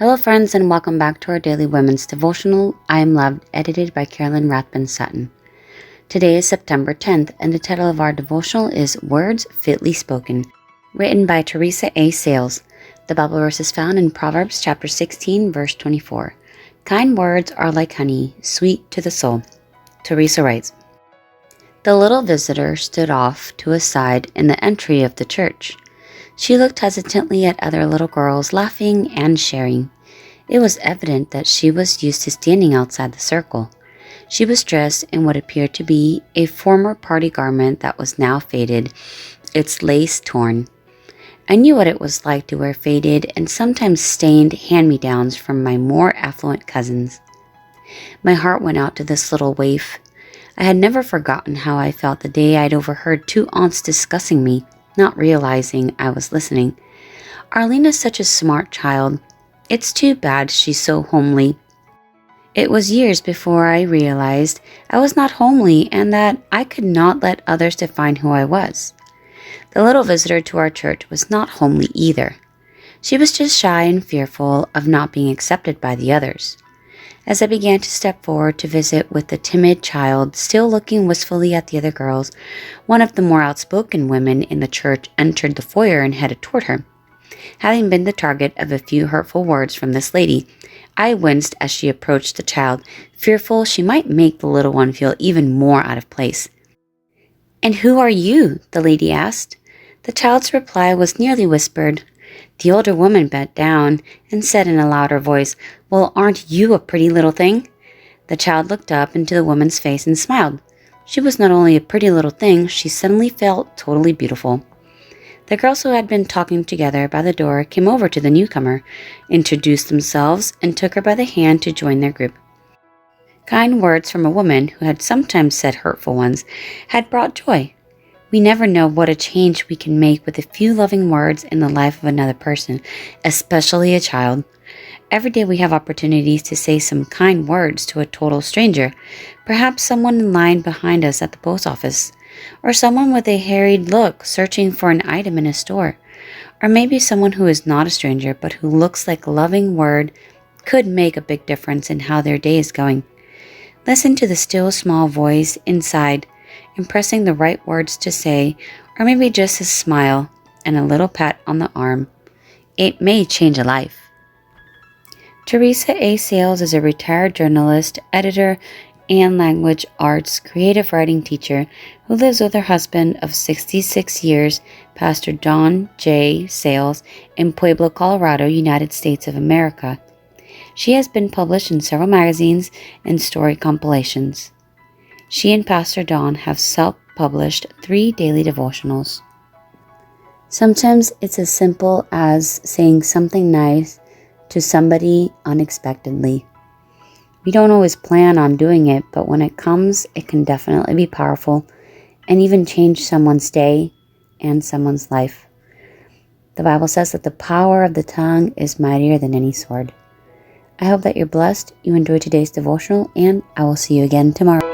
Hello, friends, and welcome back to our daily women's devotional. I Am Loved, edited by Carolyn Rathbun Sutton. Today is September 10th, and the title of our devotional is Words Fitly Spoken, written by Teresa A. Sales. The Bible verse is found in Proverbs chapter 16, verse 24. Kind words are like honey, sweet to the soul. Teresa writes, The little visitor stood off to a side in the entry of the church. She looked hesitantly at other little girls laughing and sharing. It was evident that she was used to standing outside the circle. She was dressed in what appeared to be a former party garment that was now faded, its lace torn. I knew what it was like to wear faded and sometimes stained hand-me-downs from my more affluent cousins. My heart went out to this little waif. I had never forgotten how I felt the day I'd overheard two aunts discussing me, not realizing I was listening. Arlena's such a smart child. It's too bad she's so homely. It was years before I realized I was not homely and that I could not let others define who I was. The little visitor to our church was not homely either. She was just shy and fearful of not being accepted by the others. As I began to step forward to visit with the timid child, still looking wistfully at the other girls, one of the more outspoken women in the church entered the foyer and headed toward her. Having been the target of a few hurtful words from this lady, I winced as she approached the child, fearful she might make the little one feel even more out of place. "And who are you?" the lady asked. The child's reply was nearly whispered. The older woman bent down and said in a louder voice, "Well, aren't you a pretty little thing?" The child looked up into the woman's face and smiled. She was not only a pretty little thing, she suddenly felt totally beautiful. The girls who had been talking together by the door came over to the newcomer, introduced themselves, and took her by the hand to join their group. Kind words from a woman who had sometimes said hurtful ones had brought joy. We never know what a change we can make with a few loving words in the life of another person, especially a child. Every day we have opportunities to say some kind words to a total stranger, perhaps someone in line behind us at the post office, or someone with a harried look searching for an item in a store, or maybe someone who is not a stranger but who looks like a loving word could make a big difference in how their day is going. Listen to the still small voice inside, impressing the right words to say, or maybe just a smile and a little pat on the arm. It may change a life. Teresa A. Sales is a retired journalist, editor, and language arts creative writing teacher who lives with her husband of 66 years, Pastor Don J. Sales, in Pueblo, Colorado, United States of America. She has been published in several magazines and story compilations. She and Pastor Don have self-published 3 daily devotionals. Sometimes it's as simple as saying something nice to somebody unexpectedly. We don't always plan on doing it, but when it comes, it can definitely be powerful and even change someone's day and someone's life. The Bible says that the power of the tongue is mightier than any sword. I hope that you're blessed, you enjoyed today's devotional, and I will see you again tomorrow.